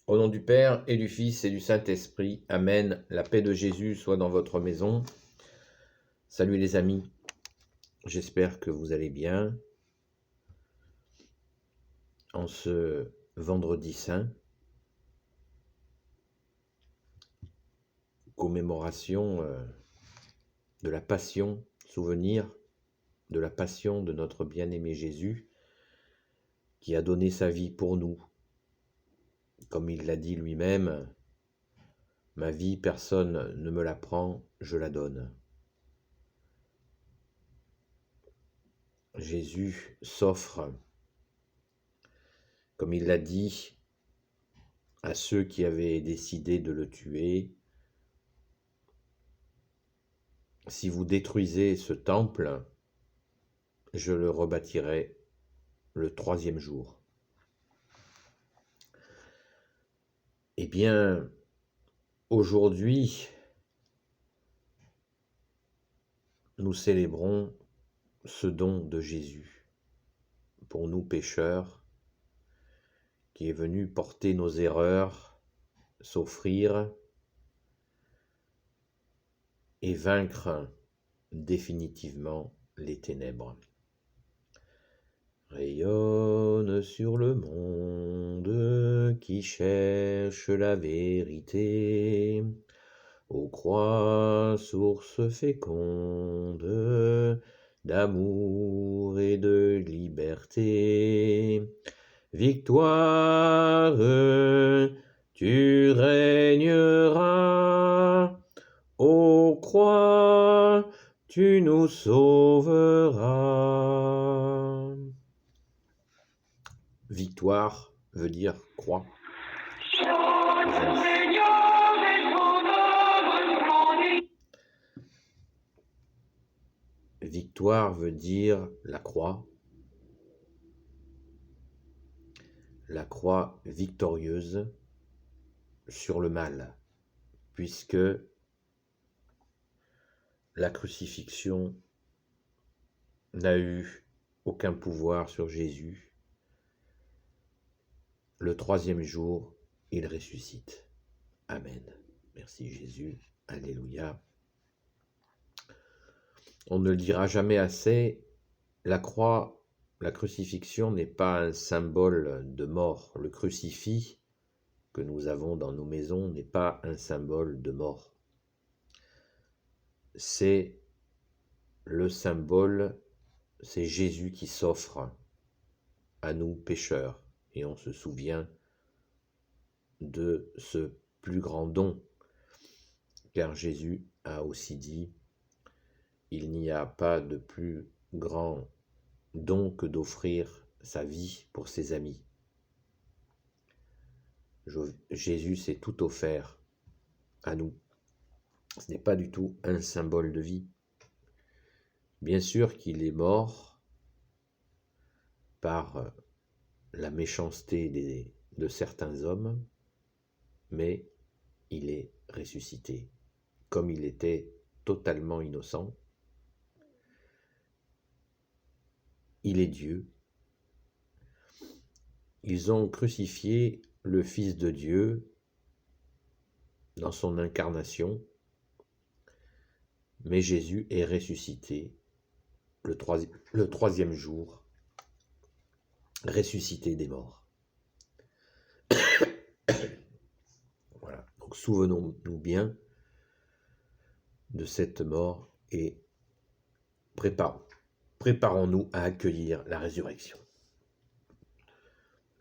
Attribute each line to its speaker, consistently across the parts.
Speaker 1: Au nom du Père et du Fils et du Saint-Esprit, Amen. La paix de Jésus soit dans votre maison. Salut les amis, j'espère que vous allez bien. En ce vendredi saint, commémoration de la Passion, souvenir de la Passion de notre bien-aimé Jésus, qui a donné sa vie pour nous. Comme il l'a dit lui-même, « Ma vie, personne ne me la prend, je la donne ». Jésus s'offre, comme il l'a dit, à ceux qui avaient décidé de le tuer. Si vous détruisez ce temple, je le rebâtirai le 3e jour. Eh bien, aujourd'hui, nous célébrons ce don de Jésus pour nous pécheurs, qui est venu porter nos erreurs, s'offrir et vaincre définitivement les ténèbres. Rayonne sur le monde qui cherche la vérité, ô croix, source féconde d'amour et de liberté. Victoire, tu régneras, ô croix, tu nous sauveras. Victoire veut dire croix. Victoire veut dire la croix victorieuse sur le mal, puisque la crucifixion n'a eu aucun pouvoir sur Jésus. Le 3e jour, il ressuscite. Amen. Merci Jésus. Alléluia. On ne le dira jamais assez, la croix, la crucifixion n'est pas un symbole de mort. Le crucifix que nous avons dans nos maisons n'est pas un symbole de mort. C'est le symbole, c'est Jésus qui s'offre à nous pécheurs. Et on se souvient de ce plus grand don, car Jésus a aussi dit « Il n'y a pas de plus grand don que d'offrir sa vie pour ses amis ». Jésus s'est tout offert à nous. Ce n'est pas du tout un symbole de vie. Bien sûr qu'il est mort par la méchanceté de certains hommes, mais il est ressuscité. Comme il était totalement innocent, il est Dieu. Ils ont crucifié le Fils de Dieu dans son incarnation, mais Jésus est ressuscité le 3e jour, ressuscité des morts. Voilà, donc souvenons-nous bien de cette mort et préparons-nous à accueillir la résurrection.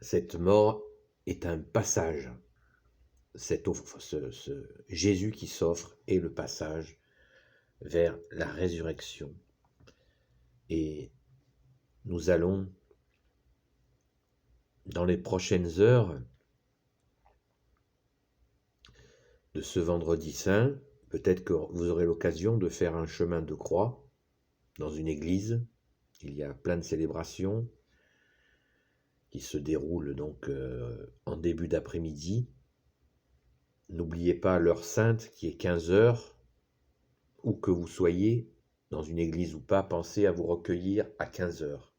Speaker 1: Cette mort est un passage. Jésus qui s'offre est le passage vers la résurrection. Et nous allons, dans les prochaines heures de ce vendredi saint, peut-être que vous aurez l'occasion de faire un chemin de croix dans une église. Il y a plein de célébrations qui se déroulent donc en début d'après-midi. N'oubliez pas l'heure sainte qui est 15 heures, où que vous soyez, dans une église ou pas, pensez à vous recueillir à 15 heures.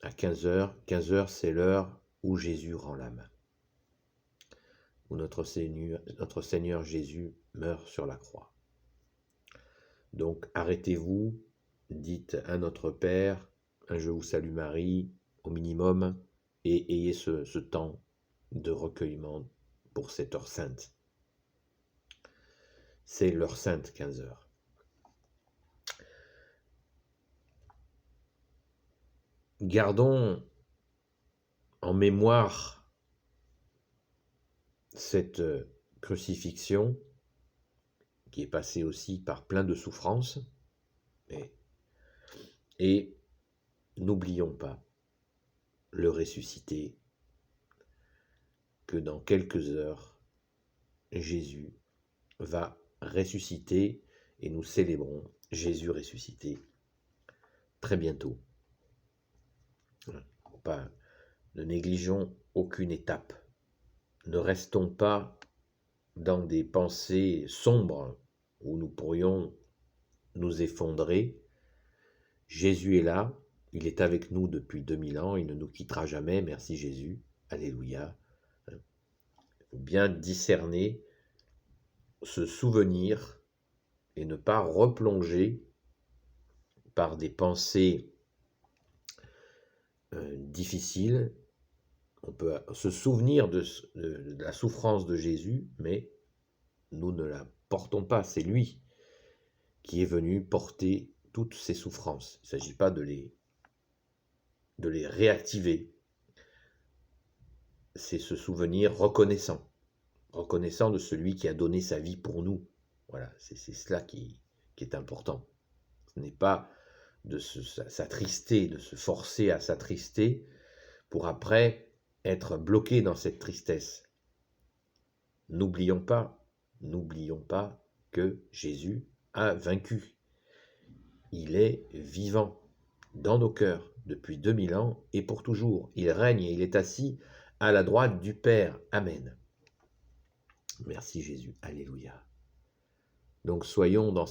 Speaker 1: À 15 heures, c'est l'heure où Jésus rend l'âme, où notre Seigneur Jésus meurt sur la croix. Donc arrêtez-vous, dites un Notre Père, un Je vous salue Marie, au minimum, et ayez ce temps de recueillement pour cette heure sainte. C'est l'heure sainte, 15 heures. Gardons en mémoire cette crucifixion qui est passée aussi par plein de souffrances, et n'oublions pas le ressuscité, que dans quelques heures, Jésus va ressusciter et nous célébrons Jésus ressuscité très bientôt. Ne négligeons aucune étape. Ne restons pas dans des pensées sombres où nous pourrions nous effondrer. Jésus est là, il est avec nous depuis 2000 ans, il ne nous quittera jamais, merci Jésus, alléluia. Il faut bien discerner ce souvenir et ne pas replonger par des pensées difficiles. On peut se souvenir de la souffrance de Jésus, mais nous ne la portons pas. C'est lui qui est venu porter toutes ces souffrances. Il ne s'agit pas de les réactiver. C'est ce souvenir reconnaissant de celui qui a donné sa vie pour nous. Voilà, c'est cela qui est important. Ce n'est pas de s'attrister, de se forcer à s'attrister pour après être bloqué dans cette tristesse. N'oublions pas que Jésus a vaincu. Il est vivant dans nos cœurs depuis 2000 ans et pour toujours. Il règne et il est assis à la droite du Père. Amen. Merci Jésus. Alléluia. Donc soyons dans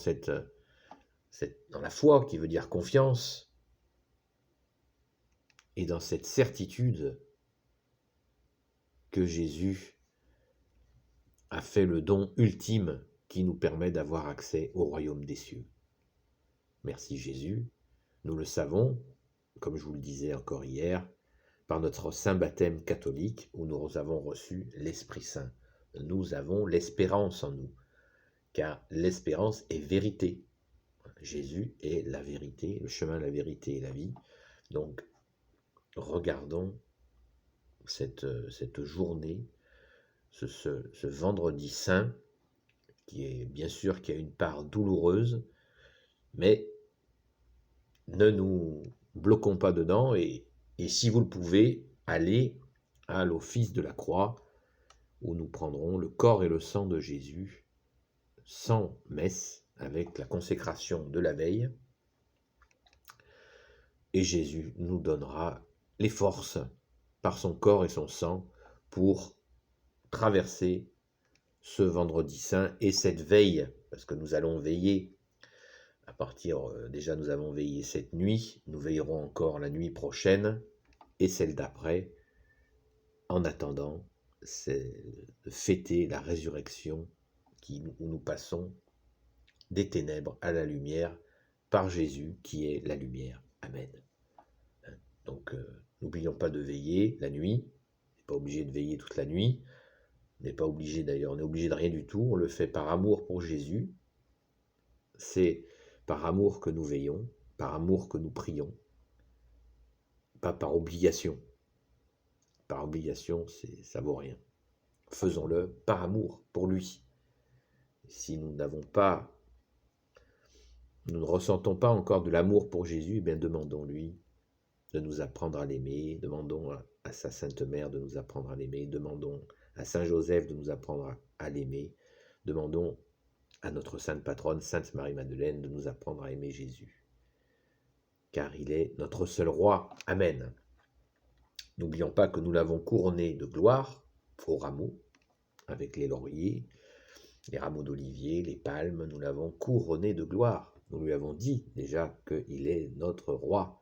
Speaker 1: dans la foi qui veut dire confiance et dans cette certitude que Jésus a fait le don ultime qui nous permet d'avoir accès au royaume des cieux. Merci Jésus, nous le savons, comme je vous le disais encore hier, par notre saint baptême catholique où nous avons reçu l'Esprit Saint. Nous avons l'espérance en nous, car l'espérance est vérité. Jésus est la vérité, le chemin, la vérité et la vie. Donc, regardons cette journée, ce vendredi saint, qui est bien sûr qui a une part douloureuse, mais ne nous bloquons pas dedans et si vous le pouvez, allez à l'office de la croix où nous prendrons le corps et le sang de Jésus sans messe avec la consécration de la veille et Jésus nous donnera les forces par son corps et son sang pour traverser ce vendredi saint et cette veille, parce que nous allons veiller à partir, déjà nous avons veillé cette nuit, nous veillerons encore la nuit prochaine et celle d'après. En attendant, c'est de fêter la résurrection où nous passons des ténèbres à la lumière par Jésus qui est la lumière. Amen. Donc n'oublions pas de veiller la nuit, on n'est pas obligé de veiller toute la nuit, on n'est pas obligé d'ailleurs, on n'est obligé de rien du tout, on le fait par amour pour Jésus, c'est par amour que nous veillons, par amour que nous prions, pas par obligation. Par obligation, ça vaut rien. Faisons-le par amour pour lui. Si nous ne ressentons pas encore de l'amour pour Jésus, eh bien demandons-lui de nous apprendre à l'aimer, demandons à sa Sainte Mère de nous apprendre à l'aimer, demandons à Saint Joseph de nous apprendre à l'aimer, demandons à notre Sainte Patronne, Sainte Marie-Madeleine, de nous apprendre à aimer Jésus. Car il est notre seul roi. Amen. N'oublions pas que nous l'avons couronné de gloire aux rameaux, avec les lauriers, les rameaux d'olivier, les palmes, nous l'avons couronné de gloire. Nous lui avons dit déjà qu'il est notre roi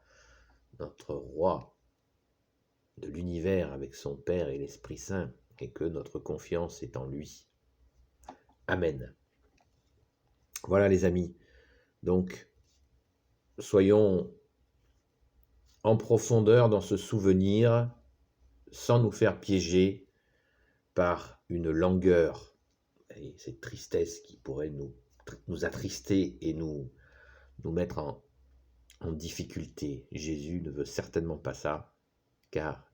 Speaker 1: de l'univers avec son Père et l'Esprit Saint, et que notre confiance est en lui. Amen. Voilà les amis, donc soyons en profondeur dans ce souvenir, sans nous faire piéger par une langueur et cette tristesse qui pourrait nous attrister et nous mettre en difficulté. Jésus ne veut certainement pas ça, car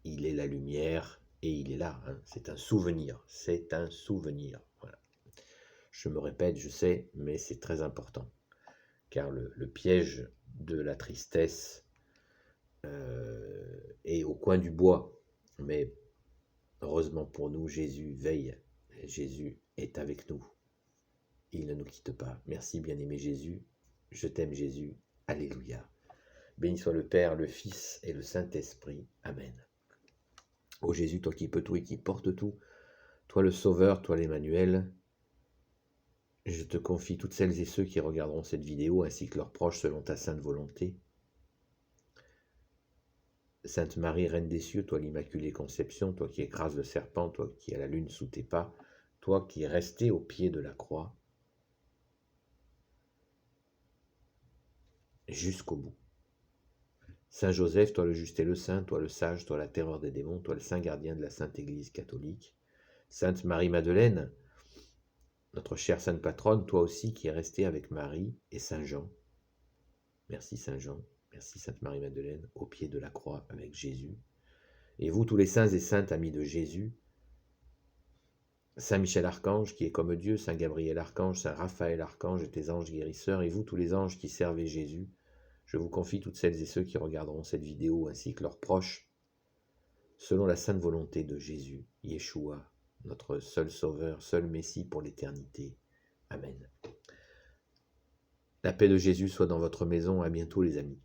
Speaker 1: il est la lumière et il est là. C'est un souvenir, c'est un souvenir. Voilà. Je me répète, je sais, mais c'est très important, car le piège de la tristesse est au coin du bois. Mais heureusement pour nous, Jésus veille, Jésus est avec nous. Il ne nous quitte pas. Merci bien-aimé Jésus, je t'aime Jésus, alléluia. Béni soit le Père, le Fils et le Saint-Esprit. Amen. Ô Jésus, toi qui peux tout et qui portes tout, toi le Sauveur, toi l'Emmanuel, je te confie toutes celles et ceux qui regarderont cette vidéo, ainsi que leurs proches, selon ta sainte volonté. Sainte Marie, Reine des cieux, toi l'Immaculée Conception, toi qui écrases le serpent, toi qui as la lune sous tes pas, toi qui es resté au pied de la croix, jusqu'au bout. Saint Joseph, toi le juste et le saint, toi le sage, toi la terreur des démons, toi le saint gardien de la Sainte Église catholique. Sainte Marie-Madeleine, notre chère sainte patronne, toi aussi qui es restée avec Marie et Saint Jean. Merci Saint Jean, merci Sainte Marie-Madeleine, au pied de la croix avec Jésus. Et vous tous les saints et saintes amis de Jésus, Saint Michel Archange qui est comme Dieu, Saint Gabriel Archange, Saint Raphaël Archange et tes anges guérisseurs, et vous tous les anges qui servez Jésus, je vous confie toutes celles et ceux qui regarderont cette vidéo ainsi que leurs proches, selon la sainte volonté de Jésus, Yeshua, notre seul Sauveur, seul Messie pour l'éternité. Amen. La paix de Jésus soit dans votre maison. À bientôt les amis.